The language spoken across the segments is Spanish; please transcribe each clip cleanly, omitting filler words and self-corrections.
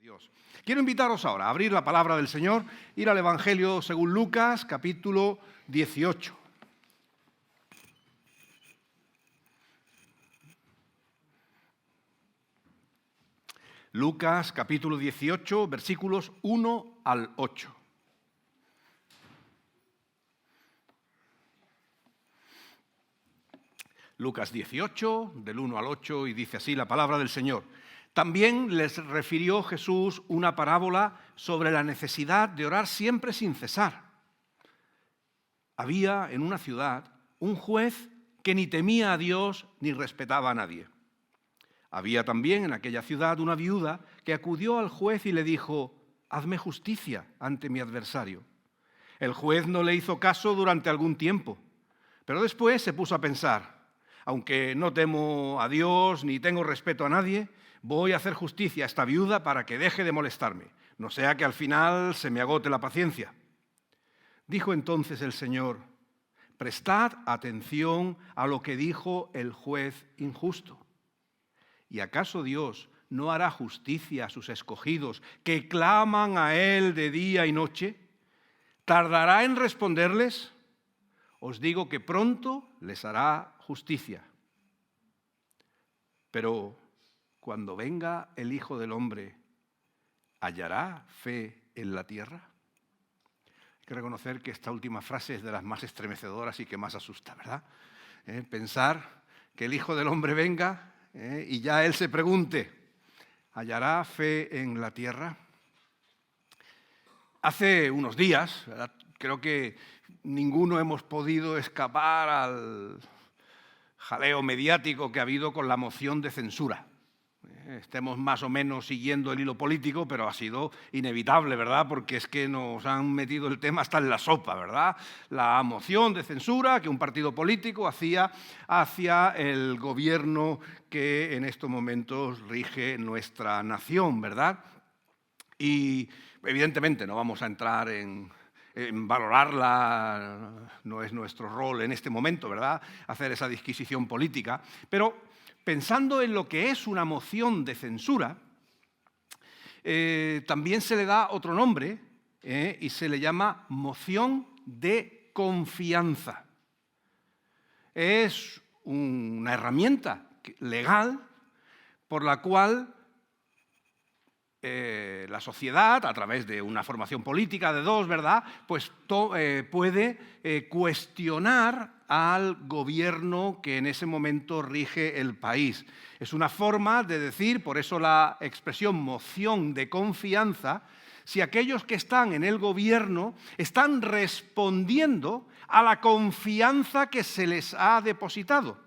Dios. Quiero invitaros ahora a abrir la palabra del Señor, ir al Evangelio según Lucas, capítulo 18. Lucas, capítulo 18, versículos 1 al 8. Lucas 18, del 1 al 8, y dice así la palabra del Señor. También les refirió Jesús una parábola sobre la necesidad de orar siempre sin cesar. Había en una ciudad un juez que ni temía a Dios ni respetaba a nadie. Había también en aquella ciudad una viuda que acudió al juez y le dijo: «Hazme justicia ante mi adversario». El juez no le hizo caso durante algún tiempo, pero después se puso a pensar: «Aunque no temo a Dios ni tengo respeto a nadie, voy a hacer justicia a esta viuda para que deje de molestarme, no sea que al final se me agote la paciencia». Dijo entonces el Señor: «Prestad atención a lo que dijo el juez injusto. ¿Y acaso Dios no hará justicia a sus escogidos que claman a Él de día y noche? ¿Tardará en responderles? Os digo que pronto les hará justicia. Pero cuando venga el Hijo del Hombre, ¿hallará fe en la tierra?». Hay que reconocer que esta última frase es de las más estremecedoras y que más asusta, ¿verdad? Pensar que el Hijo del Hombre venga y ya Él se pregunte: ¿hallará fe en la tierra? Hace unos días, ¿verdad?, creo que ninguno hemos podido escapar al jaleo mediático que ha habido con la moción de censura. Estemos más o menos siguiendo el hilo político, pero ha sido inevitable, ¿verdad? Porque es que nos han metido el tema hasta en la sopa, ¿verdad? La moción de censura que un partido político hacía hacia el gobierno que en estos momentos rige nuestra nación, ¿verdad? Y evidentemente no vamos a entrar en valorarla, no es nuestro rol en este momento, ¿verdad?, hacer esa disquisición política, pero pensando en lo que es una moción de censura, también se le da otro nombre y se le llama moción de confianza. Es una herramienta legal por la cual la sociedad, a través de una formación política de dos, ¿verdad?, pues puede cuestionar al gobierno que en ese momento rige el país. Es una forma de decir, por eso la expresión moción de confianza, si aquellos que están en el gobierno están respondiendo a la confianza que se les ha depositado,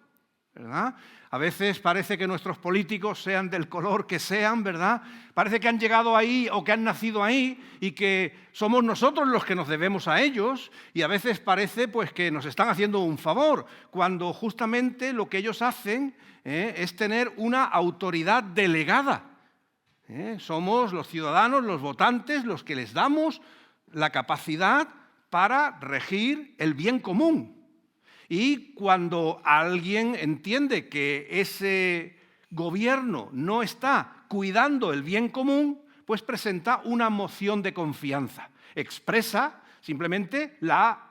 ¿verdad? A veces parece que nuestros políticos, sean del color que sean, ¿verdad?, parece que han llegado ahí o que han nacido ahí y que somos nosotros los que nos debemos a ellos, y a veces parece pues que nos están haciendo un favor, cuando justamente lo que ellos hacen es tener una autoridad delegada. Somos los ciudadanos, los votantes, los que les damos la capacidad para regir el bien común. Y cuando alguien entiende que ese gobierno no está cuidando el bien común, pues presenta una moción de confianza. Expresa simplemente la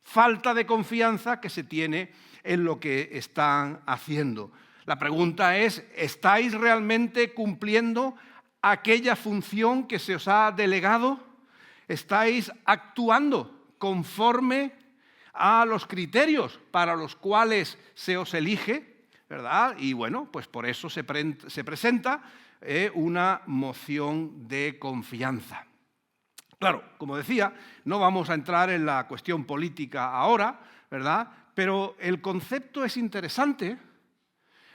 falta de confianza que se tiene en lo que están haciendo. La pregunta es: ¿estáis realmente cumpliendo aquella función que se os ha delegado? ¿Estáis actuando conforme a los criterios para los cuales se os elige, ¿verdad? Y bueno, pues por eso se presenta una moción de confianza. Claro, como decía, no vamos a entrar en la cuestión política ahora, ¿verdad?, pero el concepto es interesante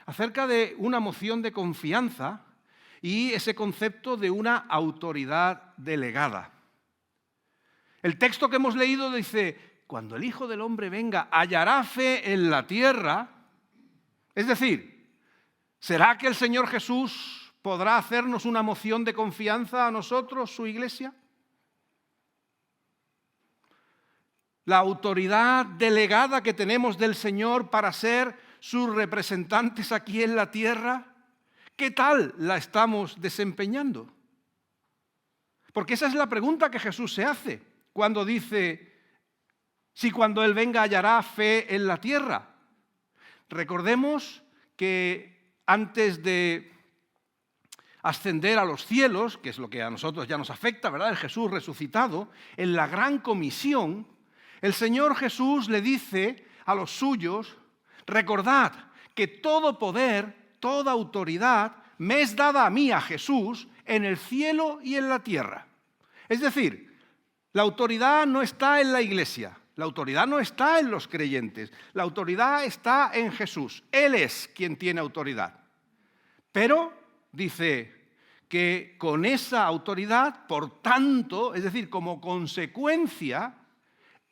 acerca de una moción de confianza y ese concepto de una autoridad delegada. El texto que hemos leído dice: «Cuando el Hijo del Hombre venga, ¿hallará fe en la tierra?». Es decir, ¿será que el Señor Jesús podrá hacernos una moción de confianza a nosotros, su iglesia? La autoridad delegada que tenemos del Señor para ser sus representantes aquí en la tierra, ¿Qué tal la estamos desempeñando? Porque esa es la pregunta que Jesús se hace cuando dice, si cuando Él venga hallará fe en la tierra. Recordemos que antes de ascender a los cielos, que es lo que a nosotros ya nos afecta, ¿verdad? El Jesús resucitado, en la gran comisión, el Señor Jesús le dice a los suyos, recordad que todo poder, toda autoridad me es dada a mí, a Jesús, en el cielo y en la tierra. Es decir, la autoridad no está en la iglesia, la autoridad no está en los creyentes, la autoridad está en Jesús. Él es quien tiene autoridad. Pero dice que con esa autoridad, por tanto, es decir, como consecuencia,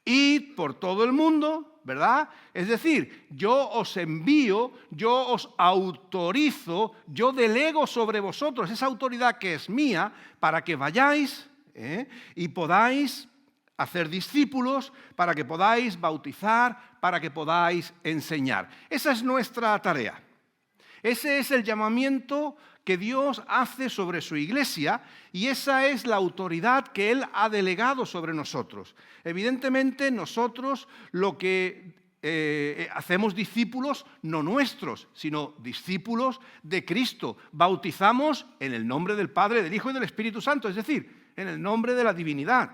id por todo el mundo, ¿verdad? Es decir, yo os envío, yo os autorizo, yo delego sobre vosotros esa autoridad que es mía para que vayáis y podáis hacer discípulos, para que podáis bautizar, para que podáis enseñar. Esa es nuestra tarea. Ese es el llamamiento que Dios hace sobre su iglesia y esa es la autoridad que Él ha delegado sobre nosotros. Evidentemente nosotros lo que hacemos discípulos no nuestros, sino discípulos de Cristo. Bautizamos en el nombre del Padre, del Hijo y del Espíritu Santo, es decir, en el nombre de la divinidad.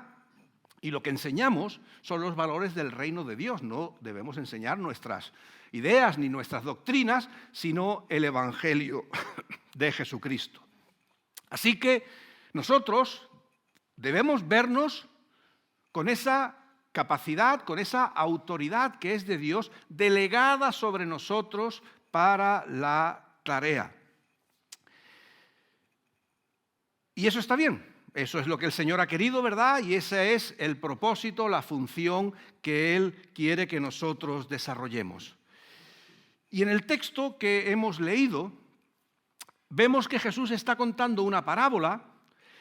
Y lo que enseñamos son los valores del reino de Dios. No debemos enseñar nuestras ideas ni nuestras doctrinas, sino el Evangelio de Jesucristo. Así que nosotros debemos vernos con esa capacidad, con esa autoridad que es de Dios, delegada sobre nosotros para la tarea. Y eso está bien. Eso es lo que el Señor ha querido, ¿verdad? Y ese es el propósito, la función que Él quiere que nosotros desarrollemos. Y en el texto que hemos leído, vemos que Jesús está contando una parábola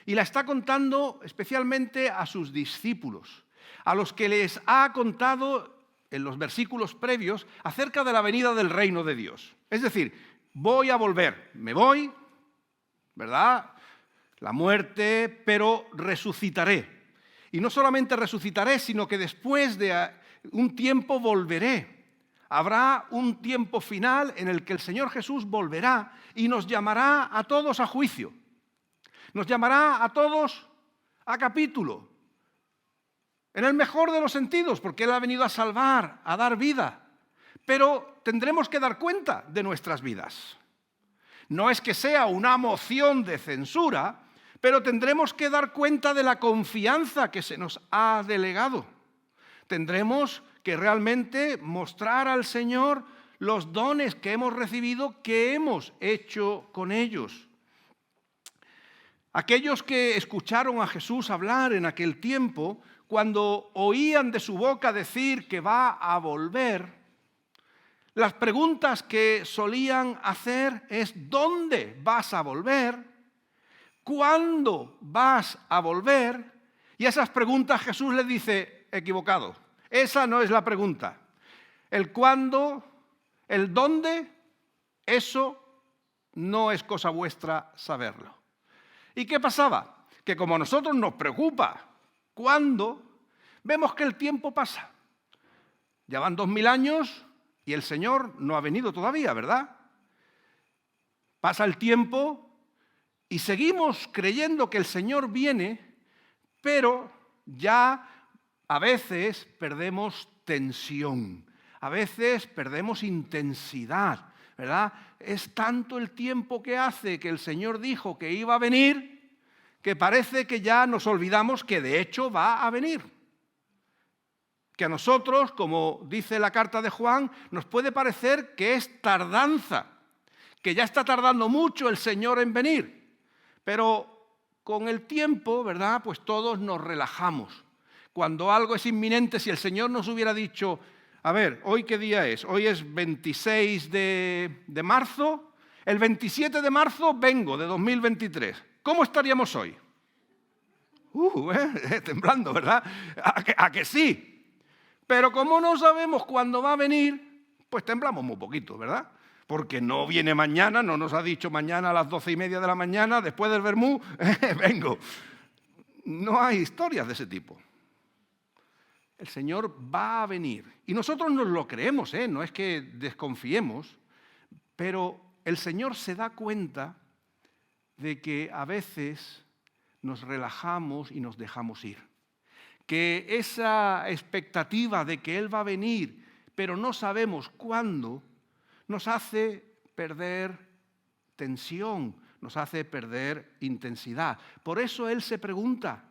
y la está contando especialmente a sus discípulos, a los que les ha contado en los versículos previos acerca de la venida del reino de Dios. Es decir, voy a volver, me voy, ¿verdad?, la muerte, pero resucitaré. Y no solamente resucitaré, sino que después de un tiempo volveré. Habrá un tiempo final en el que el Señor Jesús volverá y nos llamará a todos a juicio. Nos llamará a todos a capítulo. En el mejor de los sentidos, porque Él ha venido a salvar, a dar vida. Pero tendremos que dar cuenta de nuestras vidas. No es que sea una moción de censura, pero tendremos que dar cuenta de la confianza que se nos ha delegado. Tendremos que realmente mostrar al Señor los dones que hemos recibido, que hemos hecho con ellos. Aquellos que escucharon a Jesús hablar en aquel tiempo, cuando oían de su boca decir que va a volver, las preguntas que solían hacer es: ¿dónde vas a volver? ¿Cuándo vas a volver? Y a esas preguntas Jesús les dice: equivocado. Esa no es la pregunta. El cuándo, el dónde, eso no es cosa vuestra saberlo. ¿Y qué pasaba? Que como a nosotros nos preocupa cuándo, vemos que el tiempo pasa. Ya van 2000 años y el Señor no ha venido todavía, ¿verdad? Pasa el tiempo y seguimos creyendo que el Señor viene, pero ya a veces perdemos tensión, a veces perdemos intensidad, ¿verdad? Es tanto el tiempo que hace que el Señor dijo que iba a venir, que parece que ya nos olvidamos que de hecho va a venir. Que a nosotros, como dice la carta de Juan, nos puede parecer que es tardanza, que ya está tardando mucho el Señor en venir. Pero con el tiempo, ¿verdad?, pues todos nos relajamos. Cuando algo es inminente, si el Señor nos hubiera dicho: a ver, ¿hoy qué día es? Hoy es 26 de marzo. El 27 de marzo vengo, de 2023. ¿Cómo estaríamos hoy? Temblando, ¿verdad? ¿A que sí? Pero como no sabemos cuándo va a venir, pues temblamos muy poquito, ¿verdad? porque no viene mañana, no nos ha dicho mañana a las 12:30 de la mañana, después del vermú, vengo. No hay historias de ese tipo. El Señor va a venir. Y nosotros nos lo creemos, no es que desconfiemos, pero el Señor se da cuenta de que a veces nos relajamos y nos dejamos ir. Que esa expectativa de que Él va a venir, pero no sabemos cuándo, nos hace perder tensión, nos hace perder intensidad. Por eso Él se pregunta,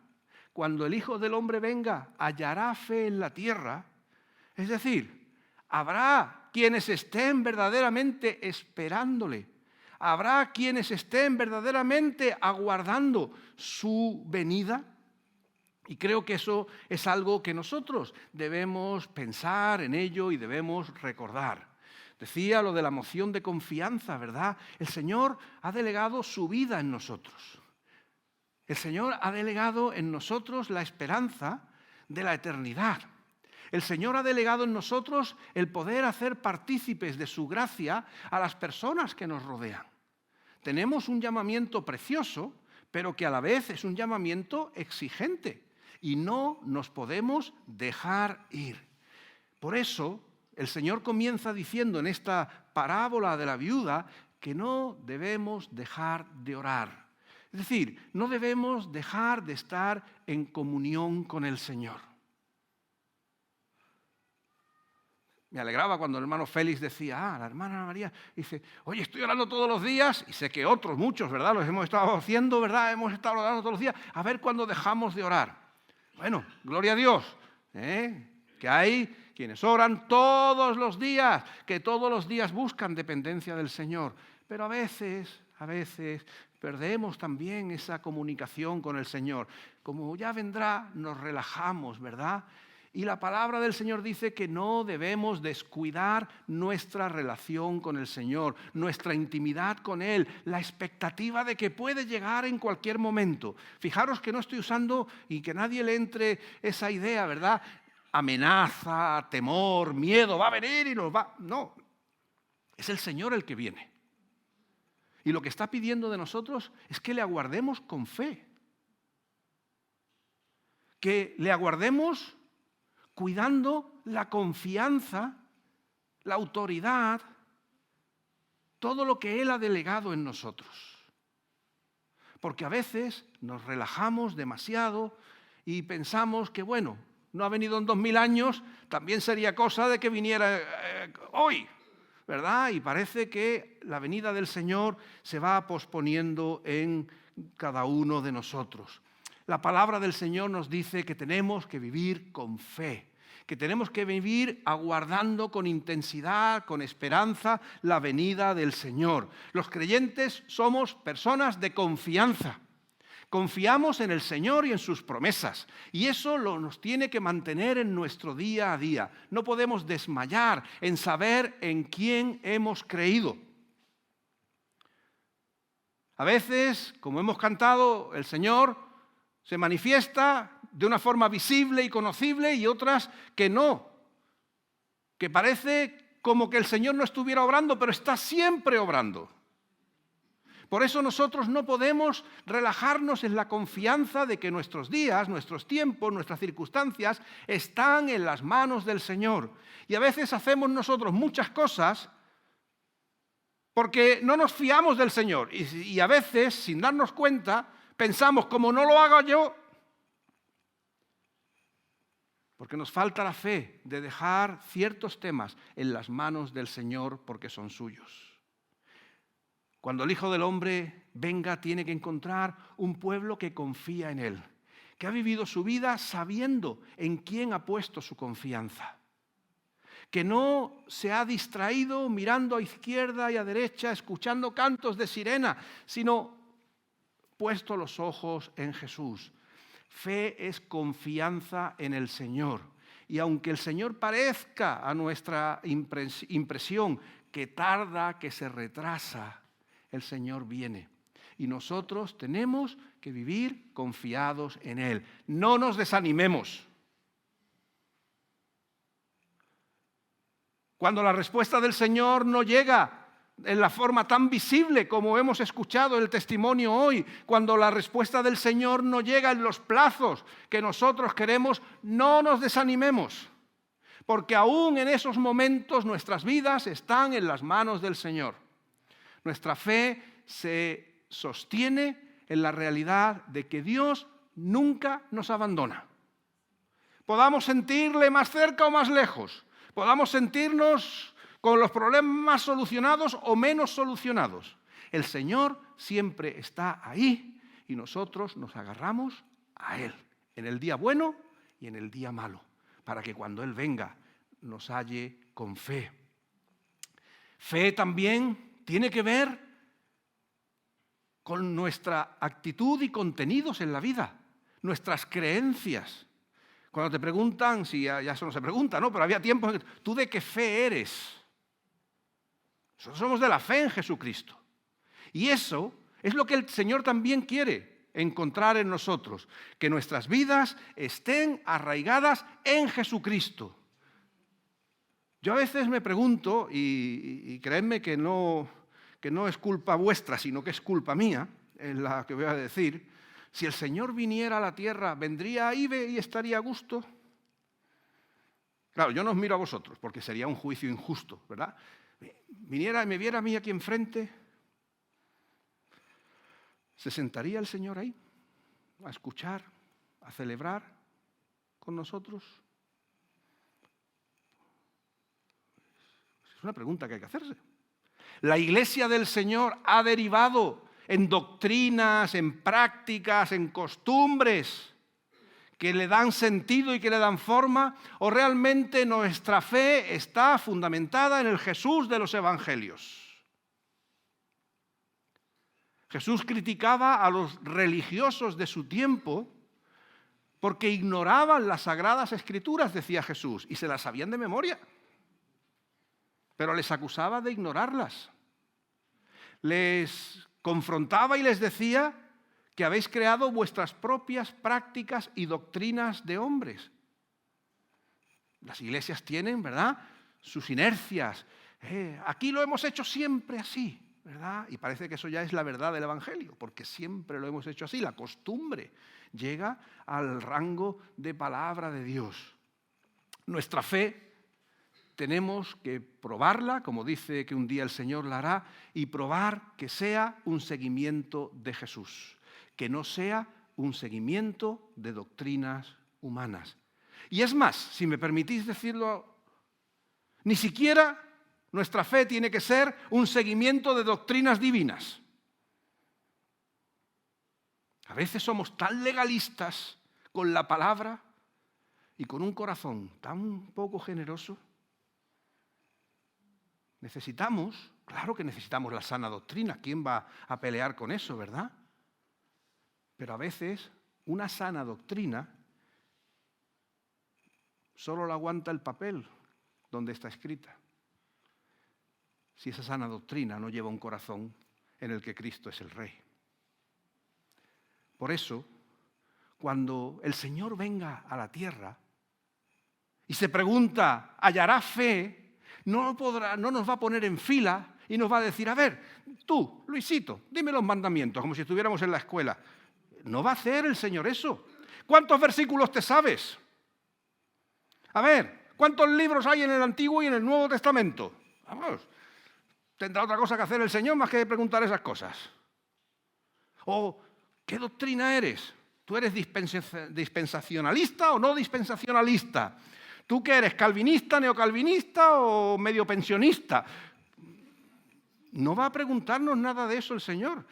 cuando el Hijo del Hombre venga, ¿hallará fe en la tierra? Es decir, ¿habrá quienes estén verdaderamente esperándole? ¿Habrá quienes estén verdaderamente aguardando su venida? Y creo que eso es algo que nosotros debemos pensar en ello y debemos recordar. Decía lo de la moción de confianza, ¿verdad? El Señor ha delegado su vida en nosotros. El Señor ha delegado en nosotros la esperanza de la eternidad. El Señor ha delegado en nosotros el poder hacer partícipes de su gracia a las personas que nos rodean. Tenemos un llamamiento precioso, pero que a la vez es un llamamiento exigente y no nos podemos dejar ir. Por eso, el Señor comienza diciendo en esta parábola de la viuda que no debemos dejar de orar. Es decir, no debemos dejar de estar en comunión con el Señor. Me alegraba cuando el hermano Félix decía, la hermana María dice, oye, estoy orando todos los días, y sé que otros, muchos, ¿verdad? Los hemos estado haciendo, ¿verdad? Hemos estado orando todos los días, a ver cuándo dejamos de orar. Bueno, gloria a Dios, que hay quienes oran todos los días, que todos los días buscan dependencia del Señor, pero a veces perdemos también esa comunicación con el Señor. Como ya vendrá, nos relajamos, ¿verdad? Y la palabra del Señor dice que no debemos descuidar nuestra relación con el Señor, nuestra intimidad con Él, la expectativa de que puede llegar en cualquier momento. Fijaros que no estoy usando y que nadie le entre esa idea, ¿verdad? Amenaza, temor, miedo, va a venir y nos va. No, es el Señor el que viene. Y lo que está pidiendo de nosotros es que le aguardemos con fe. Que le aguardemos cuidando la confianza, la autoridad, todo lo que Él ha delegado en nosotros. Porque a veces nos relajamos demasiado y pensamos que, bueno, no ha venido en 2000 años, también sería cosa de que viniera hoy, ¿verdad? Y parece que la venida del Señor se va posponiendo en cada uno de nosotros. La palabra del Señor nos dice que tenemos que vivir con fe, que tenemos que vivir aguardando con intensidad, con esperanza, la venida del Señor. Los creyentes somos personas de confianza. Confiamos en el Señor y en sus promesas, y eso nos tiene que mantener en nuestro día a día. No podemos desmayar en saber en quién hemos creído. A veces, como hemos cantado, el Señor se manifiesta de una forma visible y conocible y otras que no, que parece como que el Señor no estuviera obrando, pero está siempre obrando. Por eso nosotros no podemos relajarnos en la confianza de que nuestros días, nuestros tiempos, nuestras circunstancias están en las manos del Señor. Y a veces hacemos nosotros muchas cosas porque no nos fiamos del Señor. Y a veces, sin darnos cuenta, pensamos, como no lo haga yo, porque nos falta la fe de dejar ciertos temas en las manos del Señor porque son suyos. Cuando el Hijo del Hombre venga, tiene que encontrar un pueblo que confía en Él, que ha vivido su vida sabiendo en quién ha puesto su confianza, que no se ha distraído mirando a izquierda y a derecha, escuchando cantos de sirena, sino puesto los ojos en Jesús. Fe es confianza en el Señor. Y aunque el Señor parezca a nuestra impresión que tarda, que se retrasa, el Señor viene. Y nosotros tenemos que vivir confiados en Él. No nos desanimemos. Cuando la respuesta del Señor no llega en la forma tan visible como hemos escuchado el testimonio hoy, cuando la respuesta del Señor no llega en los plazos que nosotros queremos, no nos desanimemos, porque aún en esos momentos nuestras vidas están en las manos del Señor. Nuestra fe se sostiene en la realidad de que Dios nunca nos abandona. Podamos sentirle más cerca o más lejos, podamos sentirnos con los problemas más solucionados o menos solucionados. El Señor siempre está ahí y nosotros nos agarramos a Él, en el día bueno y en el día malo, para que cuando Él venga nos halle con fe. Fe también tiene que ver con nuestra actitud y contenidos en la vida, nuestras creencias. Cuando te preguntan, si ya eso no se pregunta, ¿no? Pero había tiempos en que ¿tú de qué fe eres? Nosotros somos de la fe en Jesucristo. Y eso es lo que el Señor también quiere encontrar en nosotros, que nuestras vidas estén arraigadas en Jesucristo. Yo a veces me pregunto, y creedme que no es culpa vuestra, sino que es culpa mía, en la que voy a decir, si el Señor viniera a la tierra, ¿vendría ahí y estaría a gusto? Claro, yo no os miro a vosotros, porque sería un juicio injusto, ¿verdad? Viniera y me viera a mí aquí enfrente, ¿se sentaría el Señor ahí a escuchar, a celebrar con nosotros? Es una pregunta que hay que hacerse. La Iglesia del Señor ha derivado en doctrinas, en prácticas, en costumbres que le dan sentido y que le dan forma, o realmente nuestra fe está fundamentada en el Jesús de los Evangelios. Jesús criticaba a los religiosos de su tiempo porque ignoraban las Sagradas Escrituras, decía Jesús, y se las sabían de memoria, pero les acusaba de ignorarlas. Les confrontaba y les decía que habéis creado vuestras propias prácticas y doctrinas de hombres. Las iglesias tienen, ¿verdad?, sus inercias. Aquí lo hemos hecho siempre así, ¿verdad? Y parece que eso ya es la verdad del Evangelio, porque siempre lo hemos hecho así. La costumbre llega al rango de palabra de Dios. Nuestra fe tenemos que probarla, como dice que un día el Señor la hará, y probar que sea un seguimiento de Jesús, que no sea un seguimiento de doctrinas humanas. Y es más, si me permitís decirlo, ni siquiera nuestra fe tiene que ser un seguimiento de doctrinas divinas. A veces somos tan legalistas con la palabra y con un corazón tan poco generoso. Claro que necesitamos la sana doctrina. ¿Quién va a pelear con eso, verdad? Pero a veces una sana doctrina solo la aguanta el papel donde está escrita, si esa sana doctrina no lleva un corazón en el que Cristo es el Rey. Por eso, cuando el Señor venga a la tierra y se pregunta, ¿hallará fe?, no nos va a poner en fila y nos va a decir, a ver, tú, Luisito, dime los mandamientos, como si estuviéramos en la escuela. No va a hacer el Señor eso. ¿Cuántos versículos te sabes? A ver, ¿cuántos libros hay en el Antiguo y en el Nuevo Testamento? Vamos, ¿tendrá otra cosa que hacer el Señor más que preguntar esas cosas? ¿O qué doctrina eres? ¿Tú eres dispensacionalista o no dispensacionalista? ¿Tú qué eres, calvinista, neocalvinista o medio pensionista? No va a preguntarnos nada de eso el Señor.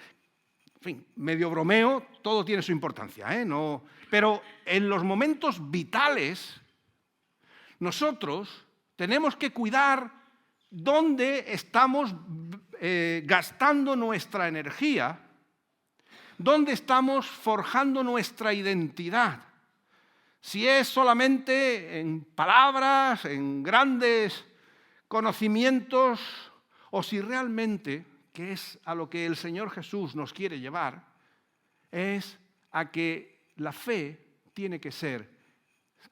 En fin, medio bromeo, todo tiene su importancia, ¿eh? No, pero en los momentos vitales, nosotros tenemos que cuidar dónde estamos gastando nuestra energía, dónde estamos forjando nuestra identidad. Si es solamente en palabras, en grandes conocimientos, o si realmente, que es a lo que el Señor Jesús nos quiere llevar, es a que la fe tiene que ser,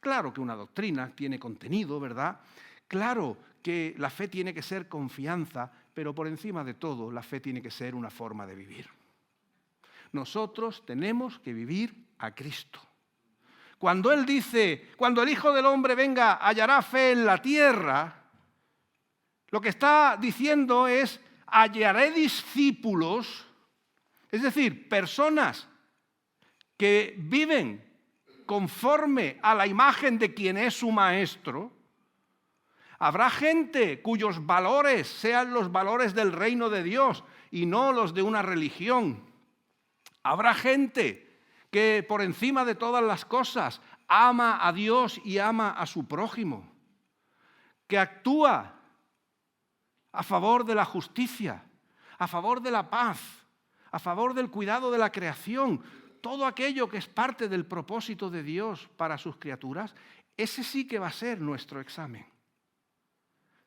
claro que una doctrina tiene contenido, ¿verdad? Claro que la fe tiene que ser confianza, pero por encima de todo, la fe tiene que ser una forma de vivir. Nosotros tenemos que vivir a Cristo. Cuando Él dice, cuando el Hijo del Hombre venga, hallará fe en la tierra, lo que está diciendo es, hallaré discípulos, es decir, personas que viven conforme a la imagen de quien es su Maestro. Habrá gente cuyos valores sean los valores del reino de Dios y no los de una religión. Habrá gente que por encima de todas las cosas ama a Dios y ama a su prójimo, que actúa a favor de la justicia, a favor de la paz, a favor del cuidado de la creación, todo aquello que es parte del propósito de Dios para sus criaturas. Ese sí que va a ser nuestro examen.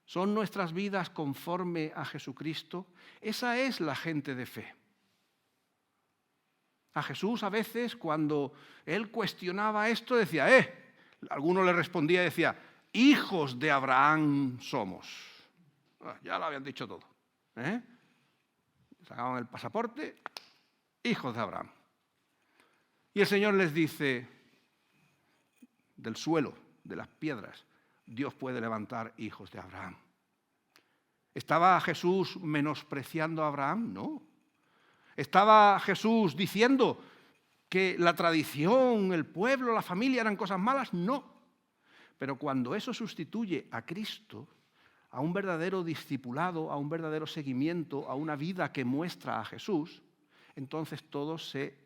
¿Son nuestras vidas conforme a Jesucristo? Esa es la gente de fe. A Jesús a veces, cuando Él cuestionaba esto, decía, alguno le respondía y decía, hijos de Abraham somos. Ya lo habían dicho todo. Sacaban el pasaporte, hijos de Abraham. Y el Señor les dice, del suelo, de las piedras, Dios puede levantar hijos de Abraham. ¿Estaba Jesús menospreciando a Abraham? No. ¿Estaba Jesús diciendo que la tradición, el pueblo, la familia eran cosas malas? No. Pero cuando eso sustituye a Cristo, a un verdadero discipulado, a un verdadero seguimiento, a una vida que muestra a Jesús, entonces todo se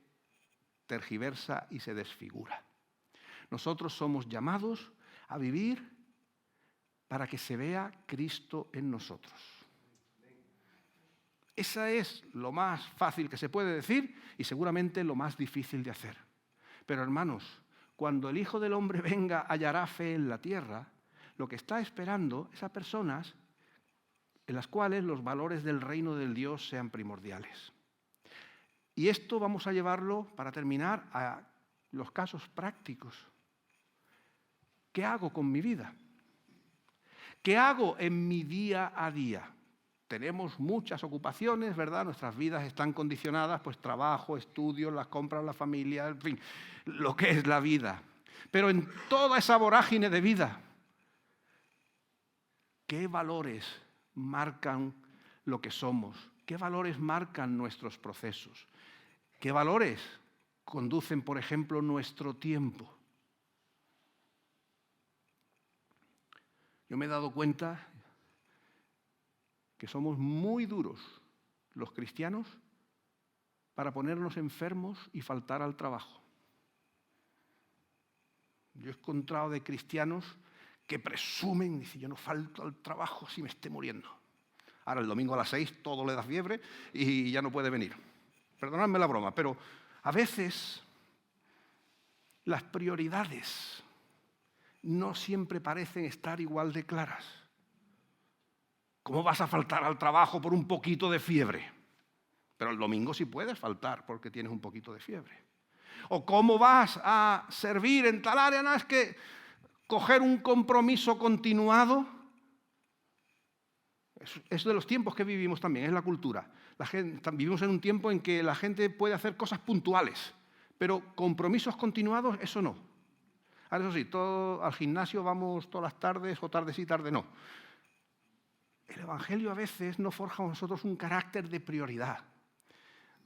tergiversa y se desfigura. Nosotros somos llamados a vivir para que se vea Cristo en nosotros. Esa es lo más fácil que se puede decir y seguramente lo más difícil de hacer. Pero hermanos, cuando el Hijo del Hombre venga, hallará fe en la tierra, lo que está esperando es a personas en las cuales los valores del reino del Dios sean primordiales. Y esto vamos a llevarlo, para terminar, a los casos prácticos. ¿Qué hago con mi vida? ¿Qué hago en mi día a día? Tenemos muchas ocupaciones, ¿verdad? Nuestras vidas están condicionadas, pues trabajo, estudios, las compras, la familia, en fin, lo que es la vida. Pero en toda esa vorágine de vida, ¿qué valores marcan lo que somos? ¿Qué valores marcan nuestros procesos? ¿Qué valores conducen, por ejemplo, nuestro tiempo? Yo me he dado cuenta que somos muy duros los cristianos para ponernos enfermos y faltar al trabajo. Yo he encontrado de cristianos que presumen, dicen, yo no falto al trabajo si me esté muriendo. Ahora el domingo a las 6 todo le da fiebre y ya no puede venir. Perdonadme la broma, pero a veces las prioridades no siempre parecen estar igual de claras. ¿Cómo vas a faltar al trabajo por un poquito de fiebre? Pero el domingo sí puedes faltar porque tienes un poquito de fiebre. ¿O cómo vas a servir en tal área? No, es que coger un compromiso continuado es de los tiempos que vivimos también, es la cultura. Vivimos en un tiempo en que la gente puede hacer cosas puntuales, pero compromisos continuados, eso no. Ahora, eso sí, al gimnasio vamos todas las tardes, o tarde sí, tarde no. El Evangelio a veces no forja en nosotros un carácter de prioridad,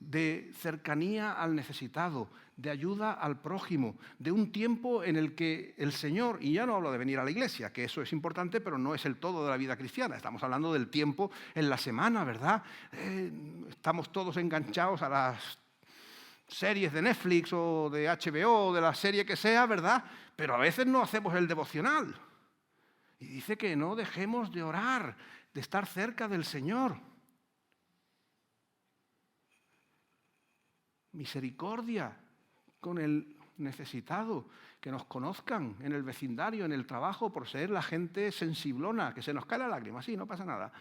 de cercanía al necesitado, de ayuda al prójimo, de un tiempo en el que el Señor, y ya no hablo de venir a la iglesia, que eso es importante, pero no es el todo de la vida cristiana, estamos hablando del tiempo en la semana, ¿verdad? Estamos todos enganchados a las series de Netflix o de HBO o de la serie que sea, ¿verdad? Pero a veces no hacemos el devocional. Y dice que no dejemos de orar, de estar cerca del Señor. Misericordia con el necesitado, que nos conozcan en el vecindario, en el trabajo, por ser la gente sensiblona, que se nos cae la lágrima, sí, no pasa nada.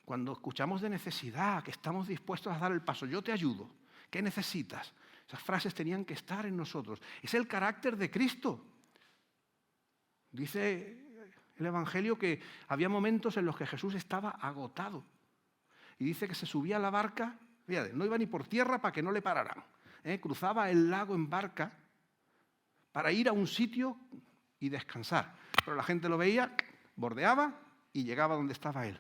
Cuando escuchamos de necesidad, que estamos dispuestos a dar el paso, yo te ayudo, ¿qué necesitas? Esas frases tenían que estar en nosotros. Es el carácter de Cristo. Dice el Evangelio que había momentos en los que Jesús estaba agotado. Y dice que se subía a la barca, fíjate, no iba ni por tierra para que no le pararan. Cruzaba el lago en barca para ir a un sitio y descansar. Pero la gente lo veía, bordeaba y llegaba donde estaba él.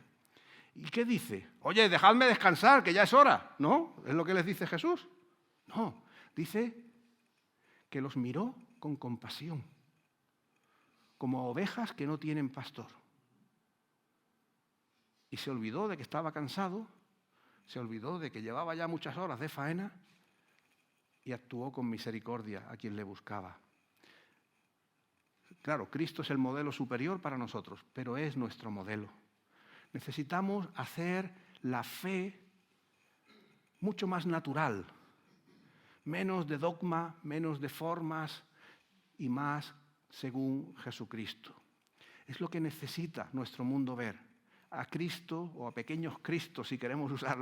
¿Y qué dice? Oye, dejadme descansar, que ya es hora. ¿No? ¿Es lo que les dice Jesús? No, dice que los miró con compasión, como ovejas que no tienen pastor. Y se olvidó de que estaba cansado, se olvidó de que llevaba ya muchas horas de faena y actuó con misericordia a quien le buscaba. Claro, Cristo es el modelo superior para nosotros, pero es nuestro modelo. Necesitamos hacer la fe mucho más natural, menos de dogma, menos de formas y más según Jesucristo. Es lo que necesita nuestro mundo ver. A Cristo, o a pequeños Cristos, si queremos usar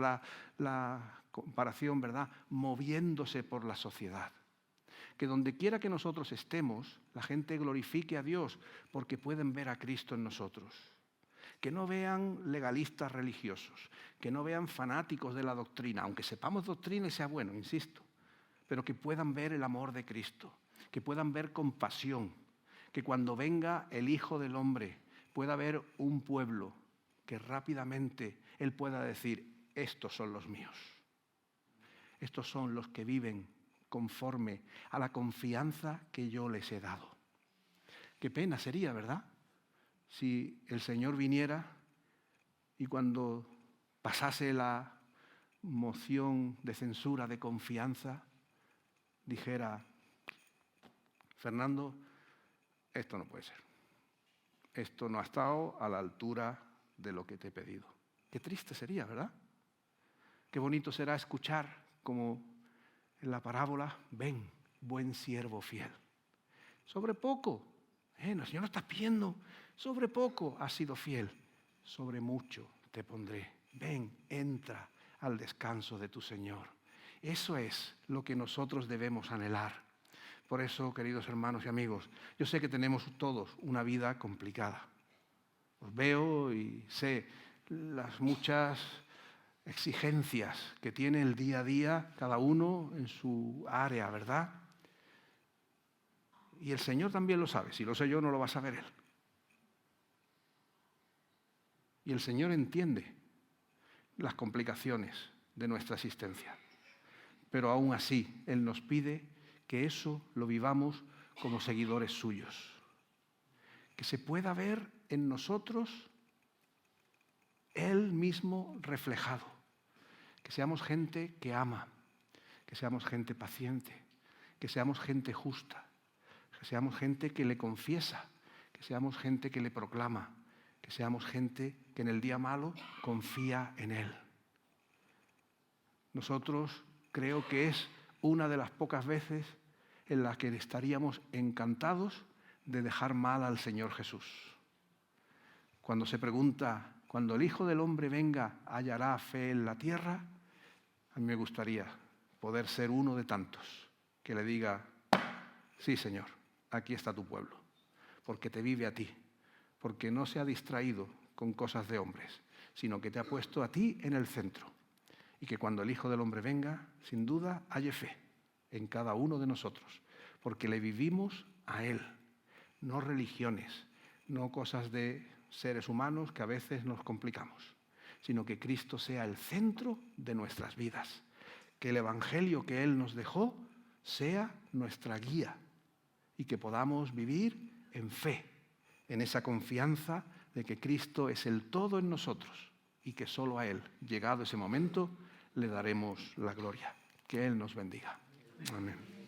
la comparación, ¿verdad?, moviéndose por la sociedad. Que donde quiera que nosotros estemos, la gente glorifique a Dios porque pueden ver a Cristo en nosotros. Que no vean legalistas religiosos, que no vean fanáticos de la doctrina, aunque sepamos doctrina y sea bueno, insisto, pero que puedan ver el amor de Cristo, que puedan ver compasión, que cuando venga el Hijo del Hombre pueda haber un pueblo que rápidamente Él pueda decir, estos son los míos, estos son los que viven conforme a la confianza que yo les he dado. Qué pena sería, ¿verdad?, si el Señor viniera y cuando pasase la moción de censura de confianza dijera, Fernando, esto no puede ser. Esto no ha estado a la altura de lo que te he pedido. Qué triste sería, ¿verdad? Qué bonito será escuchar como en la parábola, ven, buen siervo fiel. Sobre poco, el Señor no está pidiendo, sobre poco has sido fiel, sobre mucho te pondré. Ven, entra al descanso de tu Señor. Eso es lo que nosotros debemos anhelar. Por eso, queridos hermanos y amigos, yo sé que tenemos todos una vida complicada. Os veo y sé las muchas exigencias que tiene el día a día cada uno en su área, ¿verdad? Y el Señor también lo sabe. Si lo sé yo, no lo va a saber Él. Y el Señor entiende las complicaciones de nuestra existencia. Pero aún así, Él nos pide que eso lo vivamos como seguidores suyos. Que se pueda ver en nosotros Él mismo reflejado. Que seamos gente que ama, que seamos gente paciente, que seamos gente justa, que seamos gente que le confiesa, que seamos gente que le proclama, que seamos gente que en el día malo confía en Él. Nosotros creo que es una de las pocas veces en las que estaríamos encantados de dejar mal al Señor Jesús. Cuando se pregunta, cuando el Hijo del Hombre venga, ¿hallará fe en la tierra? A mí me gustaría poder ser uno de tantos que le diga, sí, Señor, aquí está tu pueblo, porque te vive a ti, porque no se ha distraído con cosas de hombres, sino que te ha puesto a ti en el centro. Y que cuando el Hijo del Hombre venga, sin duda, haya fe en cada uno de nosotros, porque le vivimos a Él, no religiones, no cosas de seres humanos que a veces nos complicamos, sino que Cristo sea el centro de nuestras vidas, que el Evangelio que Él nos dejó sea nuestra guía y que podamos vivir en fe, en esa confianza de que Cristo es el todo en nosotros y que solo a Él, llegado ese momento, le daremos la gloria. Que Él nos bendiga. Amén.